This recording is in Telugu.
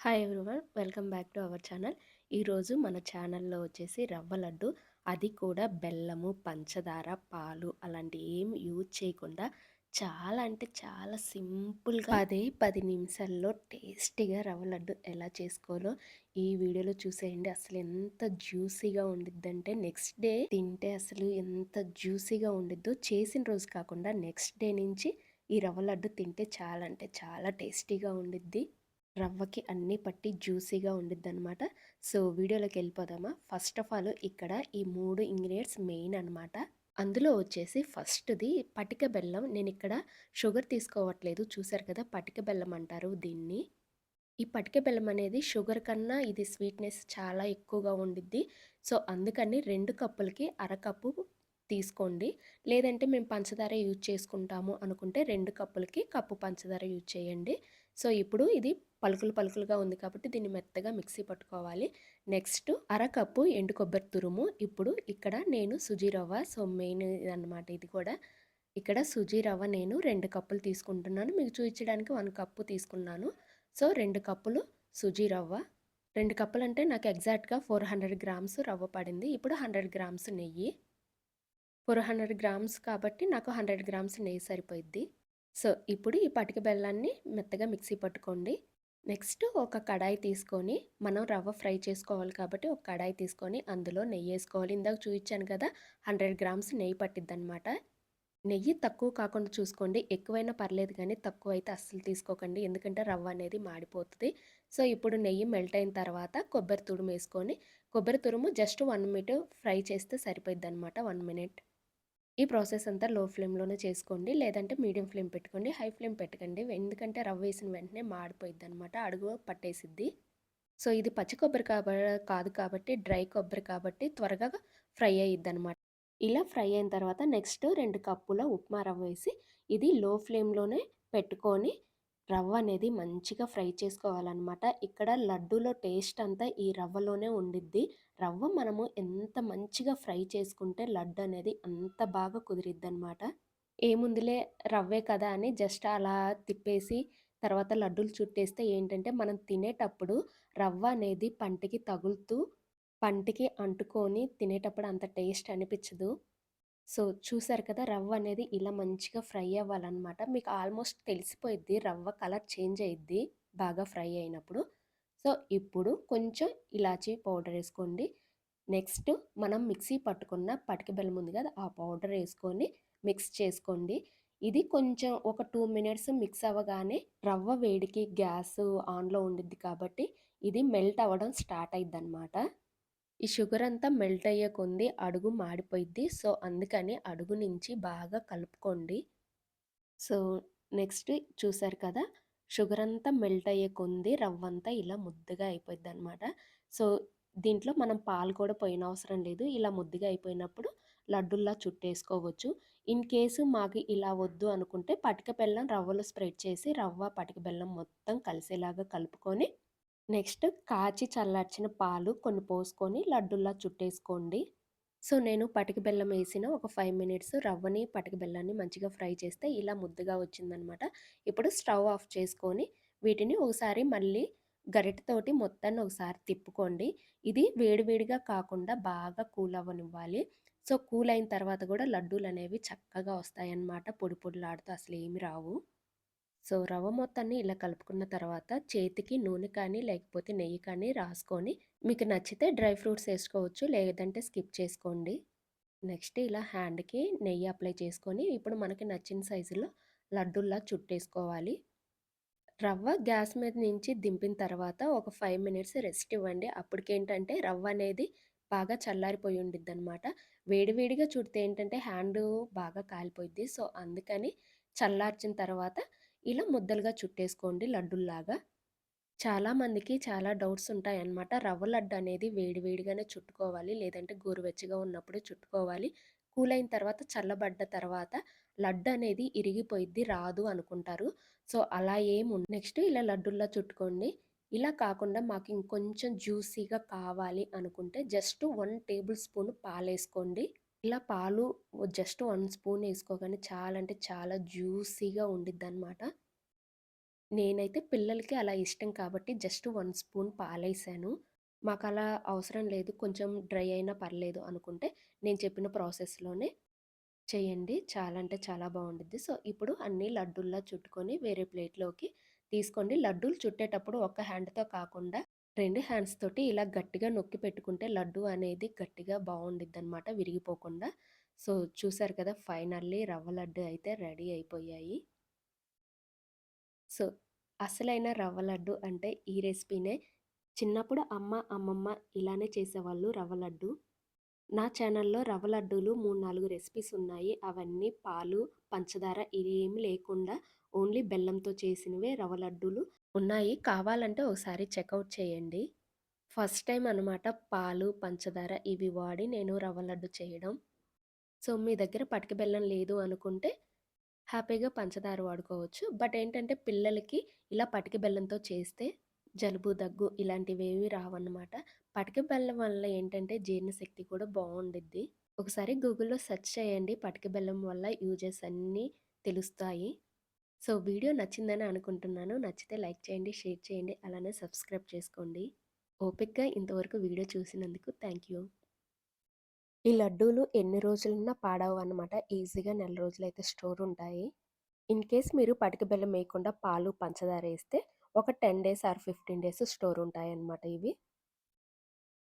Hi everyone, welcome back to our channel. ఈరోజు మన ఛానల్లో వచ్చేసి రవ్వ లడ్డు, అది కూడా బెల్లము, పంచదార, పాలు అలాంటి ఏం యూజ్ చేయకుండా చాలా అంటే చాలా సింపుల్గా 10 నిమిషాల్లో టేస్టీగా రవ్వ లడ్డు ఎలా చేసుకోవాలో ఈ వీడియోలో చూసేయండి. అసలు ఎంత జ్యూసీగా ఉండిద్దంటే నెక్స్ట్ డే తింటే అసలు ఎంత జ్యూసీగా ఉండిద్దో, చేసిన రోజు కాకుండా నెక్స్ట్ డే నుంచి ఈ రవ్వ లడ్డు తింటే చాలా అంటే చాలా టేస్టీగా ఉండిద్ది. రవ్వకి అన్నీ పట్టి జ్యూసీగా ఉండిద్దనమాట. సో వీడియోలోకి వెళ్ళిపోదామా? ఫస్ట్ ఆఫ్ ఆల్ ఇక్కడ ఈ 3 ఇంగ్రీడియంట్స్ మెయిన్ అనమాట. అందులో వచ్చేసి ఫస్ట్‌ది పటిక బెల్లం. నేనిక్కడ షుగర్ తీసుకోవట్లేదు. చూసారు కదా! పటిక బెల్లం అంటారు దీన్ని. ఈ పటిక బెల్లం అనేది షుగర్ కన్నా ఇది స్వీట్‌నెస్ చాలా ఎక్కువగా ఉండిద్ది. సో అందుకని 2 కప్పులకి అరకప్పు తీసుకోండి. లేదంటే మేము పంచదార యూజ్ చేసుకుంటాము అనుకుంటే 2 కప్పులకి కప్పు పంచదార యూజ్ చేయండి. సో ఇప్పుడు ఇది పలుకులు పలుకులుగా ఉంది కాబట్టి దీన్ని మెత్తగా మిక్సీ పట్టుకోవాలి. నెక్స్ట్ అరకప్పు ఎండు కొబ్బరి తురుము. ఇప్పుడు ఇక్కడ నేను సుజీ రవ్వ, సో మెయిన్ ఇదనమాట ఇది కూడా. ఇక్కడ సుజీ రవ్వ నేను 2 కప్పులు తీసుకుంటున్నాను. మీకు చూయించడానికి 1 కప్పు తీసుకున్నాను. సో 2 కప్పులు సుజీ రవ్వ. 2 కప్పులంటే నాకు ఎగ్జాక్ట్‌గా 400 గ్రామ్స్ రవ్వ పడింది. ఇప్పుడు 100 గ్రామ్స్ నెయ్యి. 400 గ్రామ్స్ కాబట్టి నాకు 100 గ్రామ్స్ నెయ్యి సరిపోయిద్ది. సో ఇప్పుడు ఈ పటిక బెల్లాన్ని మెత్తగా మిక్సీ పట్టుకోండి. నెక్స్ట్ ఒక కడాయి తీసుకొని, మనం రవ్వ ఫ్రై చేసుకోవాలి కాబట్టి ఒక కడాయి తీసుకొని అందులో నెయ్యేసుకోవాలి. ఇందాక చూయించాను కదా! 100 గ్రామ్స్ నెయ్యి పట్టిద్దనమాట. నెయ్యి తక్కువ కాకుండా చూసుకోండి. ఎక్కువైనా పర్లేదు కానీ తక్కువైతే అస్సలు తీసుకోకండి. ఎందుకంటే రవ్వ అనేది మాడిపోతది. సో ఇప్పుడు నెయ్యి మెల్ట్ అయిన తర్వాత కొబ్బరి తురుమేసుకొని, కొబ్బరి తురుము జస్ట్ 1 మినిట్ ఫ్రై చేస్తే సరిపోయిద్దనమాట. 1 మినిట్. ఈ ప్రాసెస్ అంతా లో ఫ్లేమ్‌లోనే చేసుకోండి. లేదంటే మీడియం ఫ్లేమ్ పెట్టుకోండి. హై ఫ్లేమ్ పెట్టకండి. ఎందుకంటే రవ్వ వేసిన వెంటనే మాడిపోయిద్దనమాట. అడుగు పట్టేసిద్ది. సో ఇది పచ్చి కొబ్బరి కాదు కాబట్టి డ్రై కొబ్బరి కాబట్టి త్వరగా ఫ్రై అయ్యిద్దనమాట. ఇలా ఫ్రై అయిన తర్వాత నెక్స్ట్ 2 కప్పుల ఉప్మా రవ్వ వేసి ఇది లో ఫ్లేమ్‌లోనే పెట్టుకొని రవ్వ అనేది మంచిగా ఫ్రై చేసుకోవాలనమాట. ఇక్కడ లడ్డూలో టేస్ట్ అంతా ఈ రవ్వలోనే ఉండిద్ది. రవ్వ మనము ఎంత మంచిగా ఫ్రై చేసుకుంటే లడ్డు అనేది అంత బాగా కుదిరిద్దనమాట. ఏముందిలే రవ్వే కదా అని జస్ట్ అలా తిప్పేసి తర్వాత లడ్డూలు చుట్టేస్తే ఏంటంటే మనం తినేటప్పుడు రవ్వ అనేది పంటికి తగులుతూ, పంటికి అంటుకొని తినేటప్పుడు అంత టేస్ట్ అనిపిచ్చదు. సో, చూసారు కదా! రవ్వ అనేది ఇలా మంచిగా ఫ్రై అవ్వాలనమాట. మీకు ఆల్మోస్ట్ తెలిసిపోయిద్ది రవ్వ కలర్ చేంజ్ అయ్యిద్ది బాగా ఫ్రై అయినప్పుడు. సో, ఇప్పుడు కొంచెం ఇలాచీ పౌడర్ ఏసుకోండి. నెక్స్ట్ మనం మిక్సీ పట్టుకున్న పటిక బెల్లం ఉంది కదా! ఆ పౌడర్ ఏసుకొని మిక్స్ చేసుకోండి. ఇది కొంచెం ఒక 2 మినిట్స్ మిక్స్ అవ్వగానే రవ్వ వేడికి గ్యాసు ఆన్‌లో ఉండిద్ది కాబట్టి ఇది మెల్ట్ అవ్వడం స్టార్ట్ అయిద్దనమాట. ఈ షుగర్ అంతా మెల్ట్ అయ్యే కొంది అడుగు మాడిపోయిద్ది. సో, అందుకని అడుగు నుంచి బాగా కలుపుకోండి. సో, నెక్స్ట్ చూసారు కదా! షుగర్ అంతా మెల్ట్ అయ్యే కొంది రవ్వంతా ఇలా ముద్దగా అయిపోయిద్దనమాట. సో, దీంట్లో మనం పాలు కూడా పోయనవసరం లేదు. ఇలా ముద్దగా అయిపోయినప్పుడు లడ్డూల్లా చుట్టేసుకోవచ్చు. ఇన్ కేసు మాకు ఇలా వద్దు అనుకుంటే పటిక బెల్లం రవ్వలో స్ప్రెడ్ చేసి రవ్వ, పటిక బెల్లం మొత్తం కలిసేలాగా కలుపుకొని నెక్స్ట్ కాచి చల్లార్చిన పాలు కొన్ని పోసుకొని లడ్డూల్లా చుట్టేసుకోండి. సో, నేను పటిక బెల్లం ఏసిన ఒక 5 మినిట్స్ రవ్వని, పటిక బెల్లాన్ని మంచిగా ఫ్రై చేస్తే ఇలా ముద్దగా వచ్చిందనమాట. ఇప్పుడు స్టవ్ ఆఫ్ చేసుకొని వీటిని ఒకసారి మళ్ళీ గరిటెతోటి మొత్తాన్ని ఒకసారి తిప్పుకోండి. ఇది వేడి వేడిగా కాకుండా బాగా కూల్ అవ్వనివ్వాలి. సో, కూల్ అయిన తర్వాత కూడా లడ్డూలనేవి చక్కగా వస్తాయన్నమాట. పొడి పొడిలాడుతూ అసలేమి రావు. సో, రవ్వ మొత్తాన్ని ఇలా కలుపుకున్న తర్వాత చేతికి నూనె కానీ, లేకపోతే నెయ్యి కానీ రాసుకొని, మీకు నచ్చితే డ్రై ఫ్రూట్స్ ఏసుకోవచ్చు. లేదంటే స్కిప్ చేసుకోండి. నెక్స్ట్ ఇలా హ్యాండ్‌కి నెయ్యి అప్లై చేసుకొని, ఇప్పుడు మనకి నచ్చిన సైజులో లడ్డూల్లా చుట్టేసుకోవాలి. రవ్వ గ్యాస్ మీద నుంచి దింపిన తర్వాత ఒక 5 మినిట్స్ రెస్ట్ ఇవ్వండి. అప్పటికేంటంటే రవ్వ అనేది బాగా చల్లారిపోయి ఉండిద్దనమాట. వేడి వేడిగా చుడితే ఏంటంటే హ్యాండు బాగా కాలిపోయిద్ది. సో, అందుకని చల్లార్చిన తర్వాత ఇలా ముద్దలుగా చుట్టేసుకోండి లడ్డూల్లాగా. చాలామందికి చాలా డౌట్స్ ఉంటాయన్నమాట. రవ్వ లడ్డు అనేది వేడి వేడిగానే చుట్టుకోవాలి. లేదంటే గోరువెచ్చగా ఉన్నప్పుడే చుట్టుకోవాలి. కూల్ అయిన తర్వాత చల్లబడ్డ తర్వాత లడ్డు అనేది ఇరిగిపోయిద్ది రాదు అనుకుంటారు. సో, అలా నెక్స్ట్ ఇలా లడ్డూల్లా చుట్టుకోండి. ఇలా కాకుండా మాకు ఇంకొంచెం జ్యూసీగా కావాలి అనుకుంటే జస్ట్ 1 టేబుల్ స్పూన్ పాలేసుకోండి. ఇలా పాలు జస్ట్ 1 స్పూన్ ఏసుకోగానే చాలా అంటే చాలా జ్యూసీగా ఉండిద్దనమాట. నేనైతే పిల్లలకి అలా ఇష్టం కాబట్టి జస్ట్ 1 స్పూన్ పాలేసాను. మాకలా అవసరం లేదు, కొంచెం డ్రై అయినా పర్లేదు అనుకుంటే నేను చెప్పిన ప్రాసెస్‌లోనే చేయండి. చాలా అంటే చాలా బావుండిద్ది. సో, ఇప్పుడు అన్నీ లడ్డూల్లా చుట్టుకొని వేరే ప్లేట్‌లోకి తీసుకోండి. లడ్డూలు చుట్టేటప్పుడు ఒక్క హ్యాండ్‌తో కాకుండా 2 హ్యాండ్స్ తోటి ఇలా గట్టిగా నొక్కి పెట్టుకుంటే లడ్డూ అనేది గట్టిగా బావుండిద్దనమాట, విరిగిపోకుండా. సో, చూసారు కదా! ఫైనల్లీ రవ్వ లడ్డు అయితే రెడీ అయిపోయాయి. సో, అసలైన రవ్వ లడ్డు అంటే ఈ రెసిపీనే. చిన్నప్పుడు అమ్మ, అమ్మమ్మ ఇలానే చేసేవాళ్ళు రవ్వ లడ్డు. నా ఛానల్‌లో రవ్వ లడ్డూలు 3, 4 రెసిపీస్ ఉన్నాయి. అవన్నీ పాలు, పంచదార ఇవేమి లేకుండా ఓన్లీ బెల్లంతో చేసినవే రవ్వ లడ్డూలు ఉన్నాయి. కావాలంటే ఒకసారి చెకౌట్ చేయండి. ఫస్ట్ టైమ్ అనమాట పాలు, పంచదార ఇవి వాడి నేను రవ్వ లడ్డు చేయడం. సో, మీ దగ్గర పటిక బెల్లం లేదు అనుకుంటే హ్యాపీగా పంచదార వాడుకోవచ్చు. బట్ ఏంటంటే పిల్లలకి ఇలా పటిక బెల్లంతో చేస్తే జలుబు, దగ్గు ఇలాంటివేవి రావన్నమాట. పటిక బెల్లం వల్ల ఏంటంటే జీర్ణశక్తి కూడా బావుండిద్ది. ఒకసారి గూగుల్‌లో సెర్చ్ చేయండి. పటిక బెల్లం వల్ల యూజెస్ అన్నీ తెలుస్తాయి. సో, వీడియో నచ్చిందని అనుకుంటున్నాను. నచ్చితే లైక్ చేయండి, షేర్ చేయండి, అలానే సబ్స్క్రైబ్ చేసుకోండి. ఓపికగా ఇంతవరకు వీడియో చూసినందుకు థ్యాంక్ యూ. ఈ లడ్డూలు ఎన్ని రోజులున్నా పాడవన్నమాట. ఈజీగా నెల రోజులైతే స్టోర్ ఉంటాయి. ఇన్ కేస్ మీరు పటిక బెల్లం వేయకుండా పాలు, పంచదార ఏస్తే ఒక 10 డేస్ ఆర్ 15 డేస్ స్టోర్ ఉంటాయన్నమాట ఇవి.